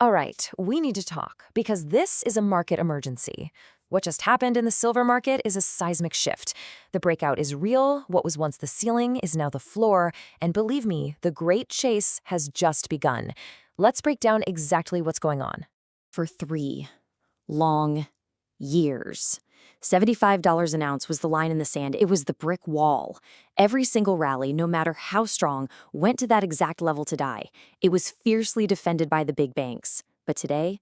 All right, we need to talk because this is a market emergency. What just happened in the silver market is a seismic shift. The breakout is real, what was once the ceiling is now the floor, and believe me, the great chase has just begun. Let's break down exactly what's going on. For 3 long years. $75 an ounce was the line in the sand. It was the brick wall. Every single rally, no matter how strong, went to that exact level to die. It was fiercely defended by the big banks. But today,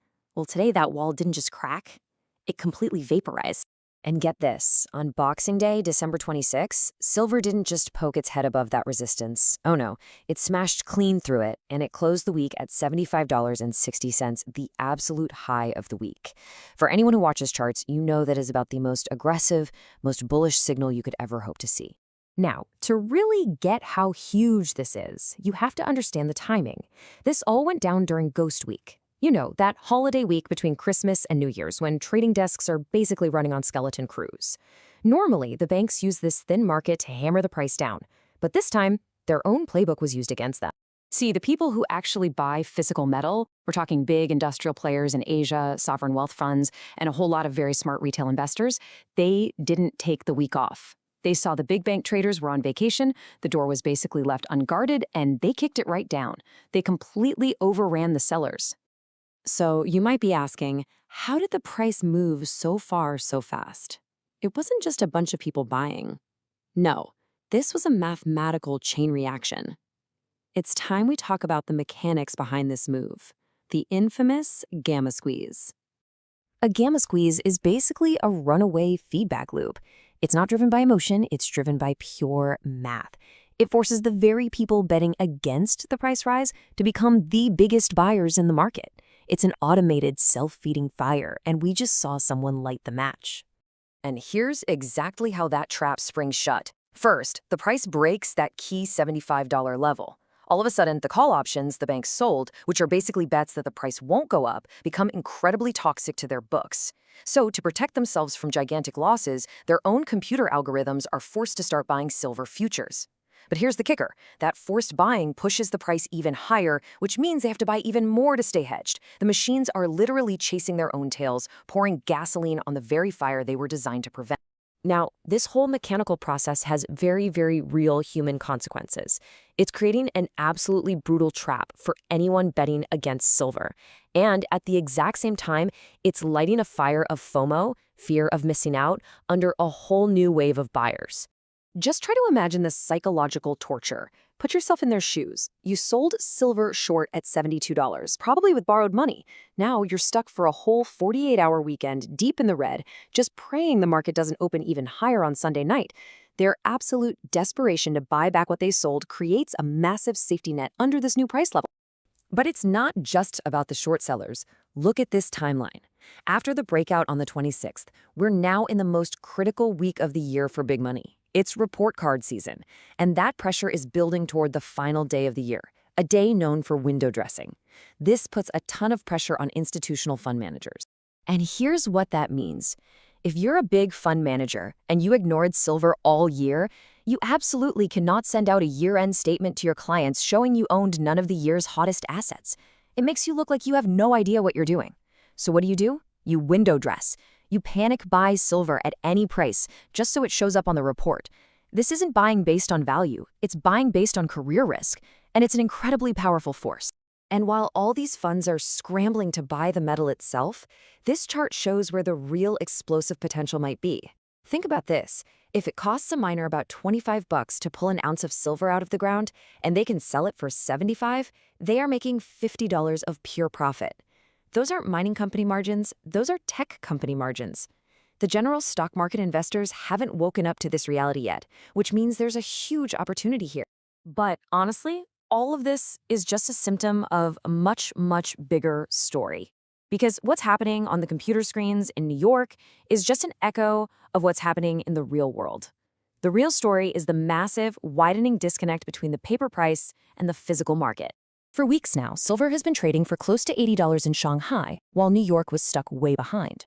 today that wall didn't just crack. It completely vaporized. And get this, on Boxing Day, December 26, silver didn't just poke its head above that resistance. Oh no, it smashed clean through it, and it closed the week at $75.60, the absolute high of the week. For anyone who watches charts, you know that is about the most aggressive, most bullish signal you could ever hope to see. Now, to really get how huge this is, you have to understand the timing. This all went down during Ghost Week. You know, that holiday week between Christmas and New Year's when trading desks are basically running on skeleton crews. Normally, the banks use this thin market to hammer the price down, but this time, their own playbook was used against them. See, the people who actually buy physical metal, we're talking big industrial players in Asia, sovereign wealth funds, and a whole lot of very smart retail investors, they didn't take the week off. They saw the big bank traders were on vacation, the door was basically left unguarded, and they kicked it right down. They completely overran the sellers. So you might be asking, how did the price move so far so fast? It wasn't just a bunch of people buying. No, this was a mathematical chain reaction. It's time we talk about the mechanics behind this move, the infamous gamma squeeze. A gamma squeeze is basically a runaway feedback loop. It's not driven by emotion, it's driven by pure math. It forces the very people betting against the price rise to become the biggest buyers in the market. It's an automated, self-feeding fire, and we just saw someone light the match. And here's exactly how that trap springs shut. First, the price breaks that key $75 level. All of a sudden, the call options the banks sold, which are basically bets that the price won't go up, become incredibly toxic to their books. So, to protect themselves from gigantic losses, their own computer algorithms are forced to start buying silver futures. But here's the kicker. That forced buying pushes the price even higher, which means they have to buy even more to stay hedged. The machines are literally chasing their own tails, pouring gasoline on the very fire they were designed to prevent. Now, this whole mechanical process has very, very real human consequences. It's creating an absolutely brutal trap for anyone betting against silver. And at the exact same time, it's lighting a fire of FOMO, fear of missing out, under a whole new wave of buyers. Just try to imagine the psychological torture. Put yourself in their shoes. You sold silver short at $72, probably with borrowed money. Now you're stuck for a whole 48-hour weekend deep in the red, just praying the market doesn't open even higher on Sunday night. Their absolute desperation to buy back what they sold creates a massive safety net under this new price level. But it's not just about the short sellers. Look at this timeline. After the breakout on the 26th, we're now in the most critical week of the year for big money. It's report card season, and that pressure is building toward the final day of the year, a day known for window dressing. This puts a ton of pressure on institutional fund managers. And here's what that means. If you're a big fund manager and you ignored silver all year, you absolutely cannot send out a year-end statement to your clients showing you owned none of the year's hottest assets. It makes you look like you have no idea what you're doing. So what do? You window dress. You panic buy silver at any price just so it shows up on the report. This isn't buying based on value, it's buying based on career risk, and it's an incredibly powerful force. And while all these funds are scrambling to buy the metal itself, this chart shows where the real explosive potential might be. Think about this. If it costs a miner about $25 to pull an ounce of silver out of the ground, and they can sell it for $75, they are making $50 of pure profit. Those aren't mining company margins, those are tech company margins. The general stock market investors haven't woken up to this reality yet, which means there's a huge opportunity here. But honestly, all of this is just a symptom of a much, much bigger story. Because what's happening on the computer screens in New York is just an echo of what's happening in the real world. The real story is the massive, widening disconnect between the paper price and the physical market. For weeks now, silver has been trading for close to $80 in Shanghai, while New York was stuck way behind.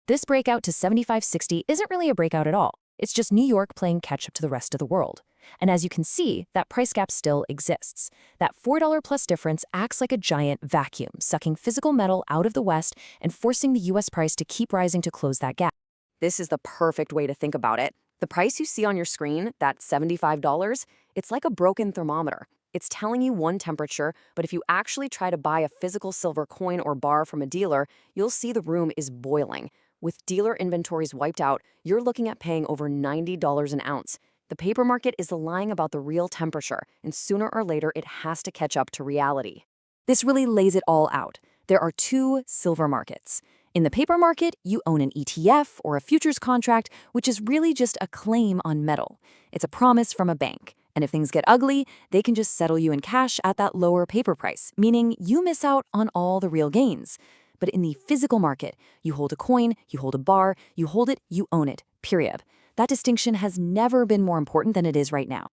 This breakout to $75.60 isn't really a breakout at all. It's just New York playing catch up to the rest of the world. And as you can see, that price gap still exists. That $4 plus difference acts like a giant vacuum, sucking physical metal out of the West and forcing the US price to keep rising to close that gap. This is the perfect way to think about it. The price you see on your screen, that $75, it's like a broken thermometer. It's telling you one temperature, but if you actually try to buy a physical silver coin or bar from a dealer, you'll see the room is boiling. With dealer inventories wiped out, you're looking at paying over $90 an ounce. The paper market is lying about the real temperature, and sooner or later it has to catch up to reality. This really lays it all out. There are two silver markets. In the paper market, you own an ETF or a futures contract, which is really just a claim on metal. It's a promise from a bank. And if things get ugly, they can just settle you in cash at that lower paper price, meaning you miss out on all the real gains. But in the physical market, you hold a coin, you hold a bar, you hold it, you own it, period. That distinction has never been more important than it is right now.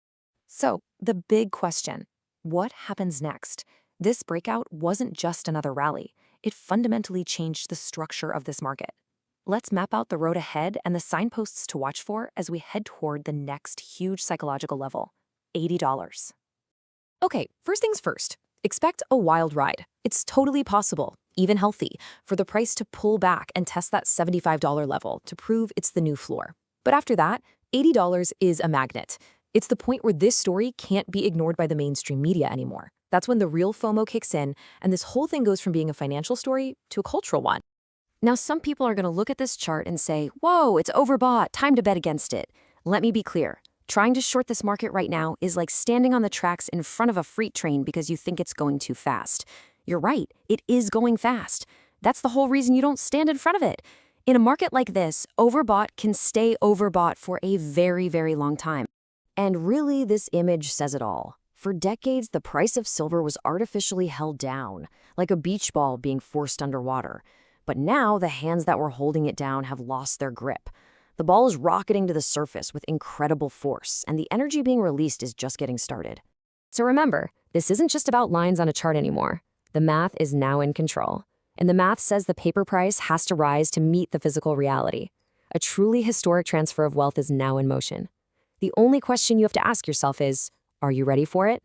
So, the big question, what happens next? This breakout wasn't just another rally. It fundamentally changed the structure of this market. Let's map out the road ahead and the signposts to watch for as we head toward the next huge psychological level, $80. Okay, first things first. Expect a wild ride. It's totally possible, even healthy, for the price to pull back and test that $75 level to prove it's the new floor. But after that, $80 is a magnet. It's the point where this story can't be ignored by the mainstream media anymore. That's when the real FOMO kicks in, and this whole thing goes from being a financial story to a cultural one. Now, some people are going to look at this chart and say, whoa, it's overbought, time to bet against it. Let me be clear. Trying to short this market right now is like standing on the tracks in front of a freight train because you think it's going too fast. You're right, it is going fast. That's the whole reason you don't stand in front of it. In a market like this, overbought can stay overbought for a very, very long time. And really, this image says it all. For decades, the price of silver was artificially held down, like a beach ball being forced underwater. But now, the hands that were holding it down have lost their grip. The ball is rocketing to the surface with incredible force, and the energy being released is just getting started. So remember, this isn't just about lines on a chart anymore. The math is now in control. And the math says the paper price has to rise to meet the physical reality. A truly historic transfer of wealth is now in motion. The only question you have to ask yourself is, are you ready for it?